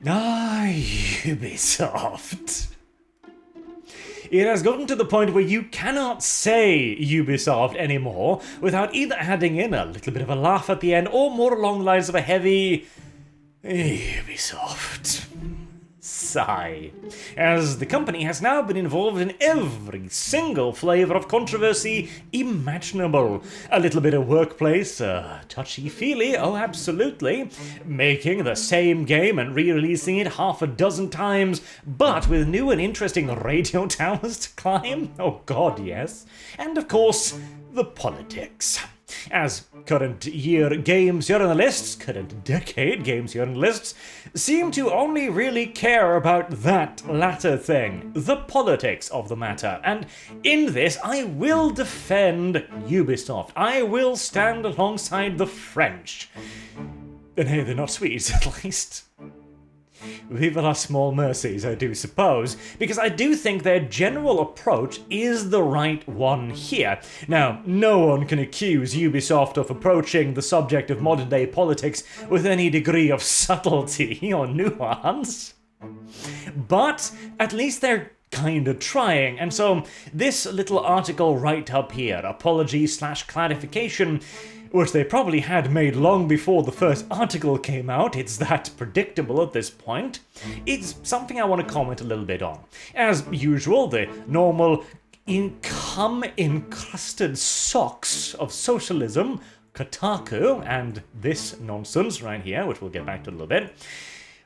Ah, Ubisoft. It has gotten to the point where you cannot say Ubisoft anymore without either adding in a little bit of a laugh at the end or more along the lines of a heavy Ubisoft sigh, as the company has now been involved in every single flavor of controversy imaginable. A little bit of workplace, touchy-feely, oh absolutely, making the same game and re-releasing it half a dozen times, but with new and interesting radio towers to climb, oh god yes, and of course, the politics. As current year games journalists, current decade games journalists, seem to only really care about that latter thing, the politics of the matter. And in this, I will defend Ubisoft. I will stand alongside the French. And hey, they're not Swedes, at least. Vive la small mercies, I do suppose, because I do think their general approach is the right one here. Now, no one can accuse Ubisoft of approaching the subject of modern-day politics with any degree of subtlety or nuance, but at least they're kinda trying, and so this little article right up here, apology/clarification, which they probably had made long before the first article came out, it's that predictable at this point, it's something I want to comment a little bit on. As usual, the normal cum-encrusted socks of socialism, Kotaku, and this nonsense right here, which we'll get back to in a little bit,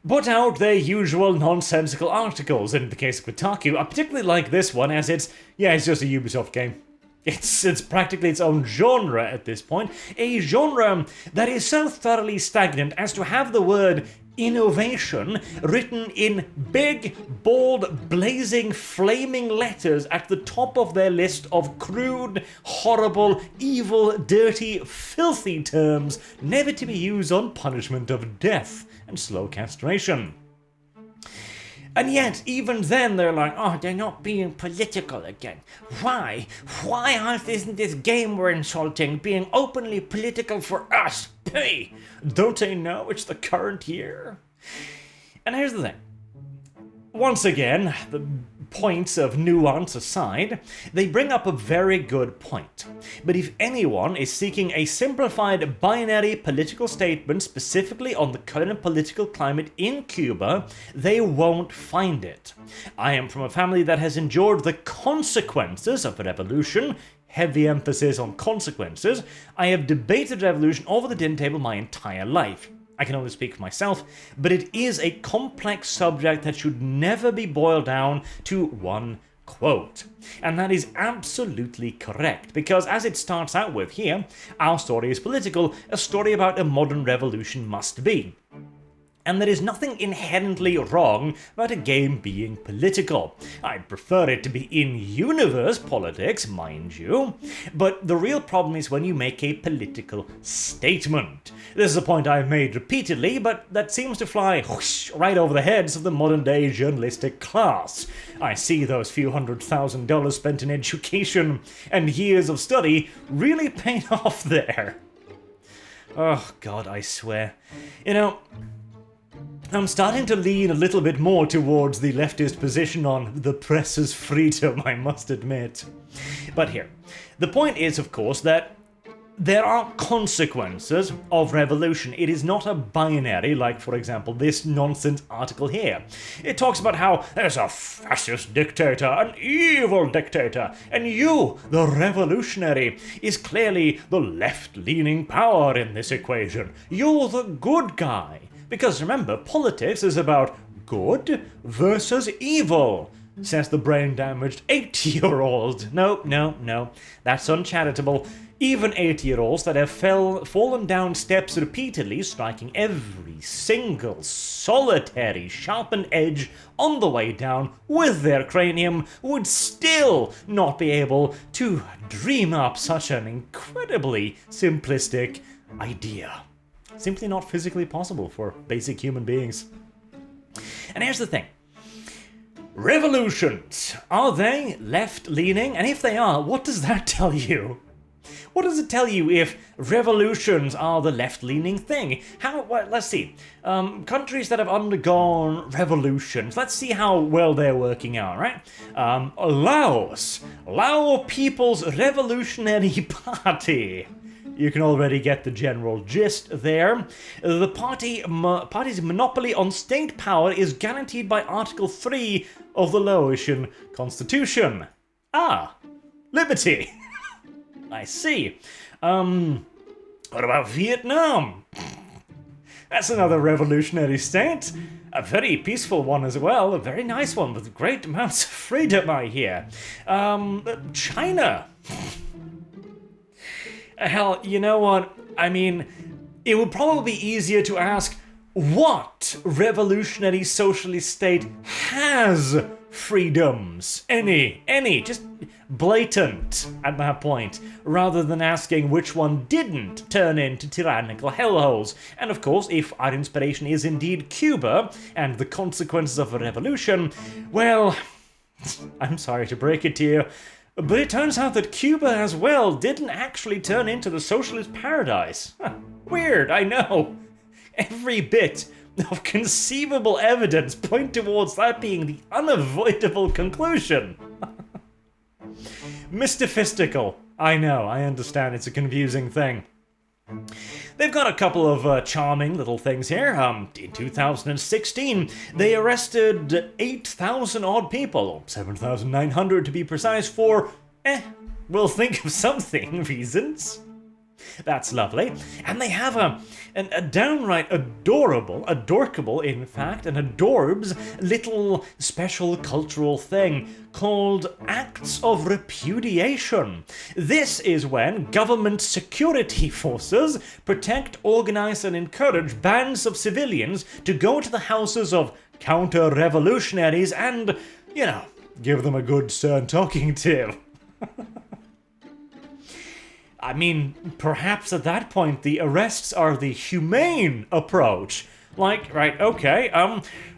put out their usual nonsensical articles. In the case of Kotaku, I particularly like this one as it's just a Ubisoft game. It's practically its own genre at this point, a genre that is so thoroughly stagnant as to have the word innovation written in big, bold, blazing, flaming letters at the top of their list of crude, horrible, evil, dirty, filthy terms never to be used on punishment of death and slow castration. And yet, even then, they're like, oh, they're not being political again. Why? Why isn't this game we're insulting being openly political for us? Hey, don't they know it's the current year? And here's the thing. Once again, the points of nuance aside, they bring up a very good point. But if anyone is seeking a simplified binary political statement specifically on the current political climate in Cuba, they won't find it. I am from a family that has endured the consequences of a revolution, heavy emphasis on consequences. I have debated revolution over the dinner table my entire life. I can only speak for myself, but it is a complex subject that should never be boiled down to one quote. And that is absolutely correct, because as it starts out with here, our story is political, a story about a modern revolution must be. And there is nothing inherently wrong about a game being political. I'd prefer it to be in-universe politics, mind you, but the real problem is when you make a political statement. This is a point I've made repeatedly, but that seems to fly whoosh, right over the heads of the modern-day journalistic class. I see those few $100,000 spent in education and years of study really paying off there. Oh God, I swear. You know, I'm starting to lean a little bit more towards the leftist position on the press's freedom, I must admit. But here, the point is, of course, that there are consequences of revolution. It is not a binary, like, for example, this nonsense article here. It talks about how there's a fascist dictator, an evil dictator, and you, the revolutionary, is clearly the left-leaning power in this equation. You're the good guy. Because remember, politics is about good versus evil, says the brain-damaged 8-year-old. No, that's uncharitable. Even 8-year-olds that have fallen down steps repeatedly, striking every single solitary sharpened edge on the way down with their cranium, would still not be able to dream up such an incredibly simplistic idea. Simply not physically possible for basic human beings. And here's the thing. Revolutions, are they left-leaning? And if they are, what does that tell you? What does it tell you if revolutions are the left-leaning thing? Well, let's see. Countries that have undergone revolutions, let's see how well they're working out, right? Laos. Lao People's Revolutionary Party. You can already get the general gist there. The party's monopoly on state power is guaranteed by Article 3 of the Laotian Constitution. Ah, liberty. I see. What about Vietnam? That's another revolutionary state. A very peaceful one as well. A very nice one with great amounts of freedom, I hear. China. Hell, you know what? I mean, it would probably be easier to ask what revolutionary socialist state has freedoms? Any, just blatant at that point, rather than asking which one didn't turn into tyrannical hellholes. And of course, if our inspiration is indeed Cuba and the consequences of a revolution, well, I'm sorry to break it to you, but it turns out that Cuba as well didn't actually turn into the socialist paradise. Weird, I know. Every bit of conceivable evidence point towards that being the unavoidable conclusion. Mystifistical. I know, I understand, it's a confusing thing. They've got a couple of charming little things here. In 2016, they arrested 8,000 odd people, or 7,900 to be precise, for, we'll think of something reasons. That's lovely. And they have a downright adorkable, in fact, an adorbs little special cultural thing called Acts of Repudiation. This is when government security forces protect, organize, and encourage bands of civilians to go to the houses of counter-revolutionaries and, you know, give them a good stern talking to. I mean, perhaps at that point the arrests are the humane approach. Like, right, okay,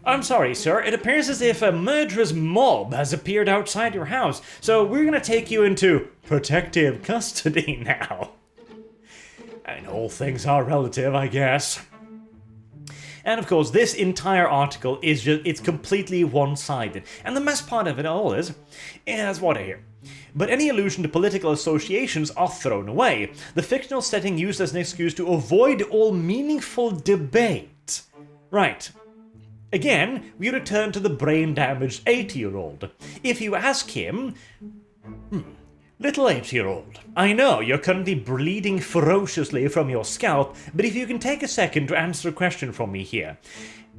I'm sorry, sir, it appears as if a murderous mob has appeared outside your house, so we're gonna take you into protective custody now. And all things are relative, I guess. And of course, this entire article is it's completely one-sided. And the best part of it all is what I hear. But any allusion to political associations are thrown away, the fictional setting used as an excuse to avoid all meaningful debate. Right. Again, we return to the brain-damaged 80-year-old. If you ask him, little 8-year-old, I know you're currently bleeding ferociously from your scalp, but if you can take a second to answer a question from me here.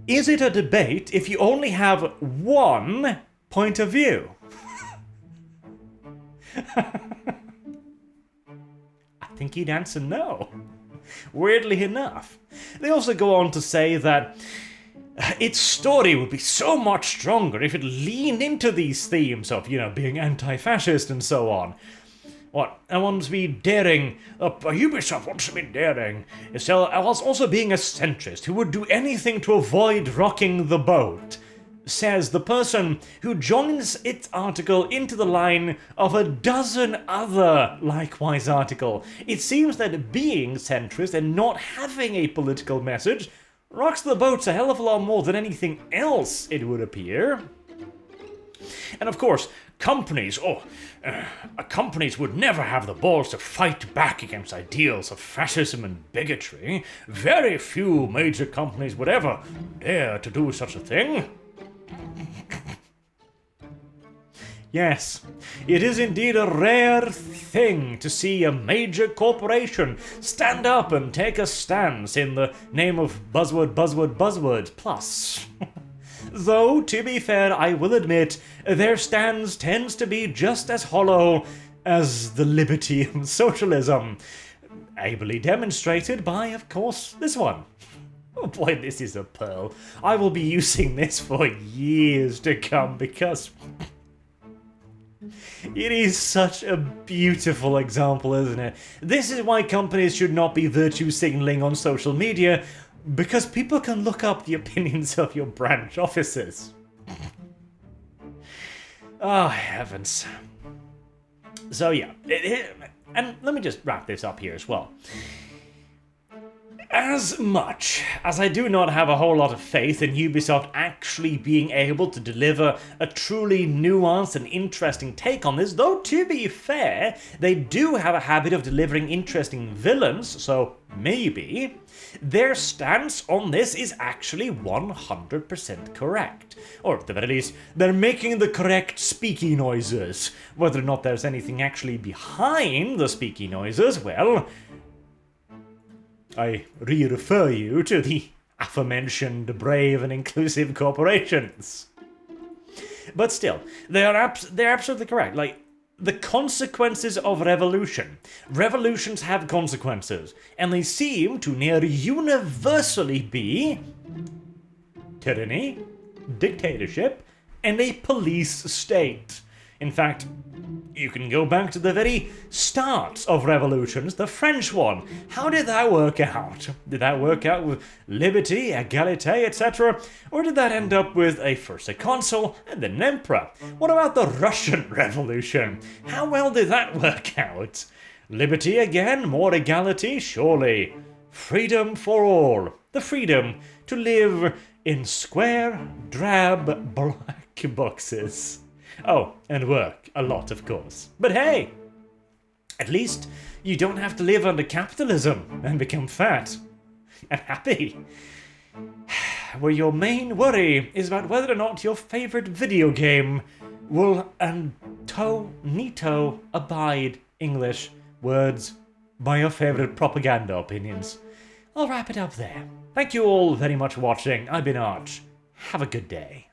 Is it a debate if you only have one point of view? I think he'd answer no. Weirdly enough. They also go on to say that its story would be so much stronger if it leaned into these themes of, you know, being anti-fascist and so on. What, I want to be daring, Ubisoft wants to be daring, whilst also being a centrist who would do anything to avoid rocking the boat. Says the person who joins its article into the line of a dozen other likewise article. It seems that being centrist and not having a political message rocks the boats a hell of a lot more than anything else, it would appear. And of course, companies would never have the balls to fight back against ideals of fascism and bigotry. Very few major companies would ever dare to do such a thing. Yes, it is indeed a rare thing to see a major corporation stand up and take a stance in the name of buzzword plus. Though, to be fair, I will admit, their stance tends to be just as hollow as the liberty of socialism, ably demonstrated by, of course, this one. Oh boy, this is a pearl. I will be using this for years to come because it is such a beautiful example, isn't it? This is why companies should not be virtue signaling on social media, because people can look up the opinions of your branch offices. Oh, heavens. So yeah, And let me just wrap this up here as well. As much as I do not have a whole lot of faith in Ubisoft actually being able to deliver a truly nuanced and interesting take on this, though to be fair, they do have a habit of delivering interesting villains, so maybe, their stance on this is actually 100% correct. Or at the very least, they're making the correct speaky noises. Whether or not there's anything actually behind the speaky noises, well, I re-refer you to the aforementioned brave and inclusive corporations. But still, they're absolutely correct. Like, the consequences of revolution. Revolutions have consequences, and they seem to near universally be tyranny, dictatorship, and a police state. In fact, you can go back to the very start of revolutions, the French one. How did that work out? Did that work out with liberty, égalité, etc.? Or did that end up with first a consul and then an emperor? What about the Russian Revolution? How well did that work out? Liberty again? More equality? Surely. Freedom for all. The freedom to live in square, drab, black boxes. Oh, and work a lot, of course. But hey, at least you don't have to live under capitalism and become fat and happy. Where your main worry is about whether or not your favorite video game will neato abide English words by your favorite propaganda opinions. I'll wrap it up there. Thank you all very much for watching. I've been Arch. Have a good day.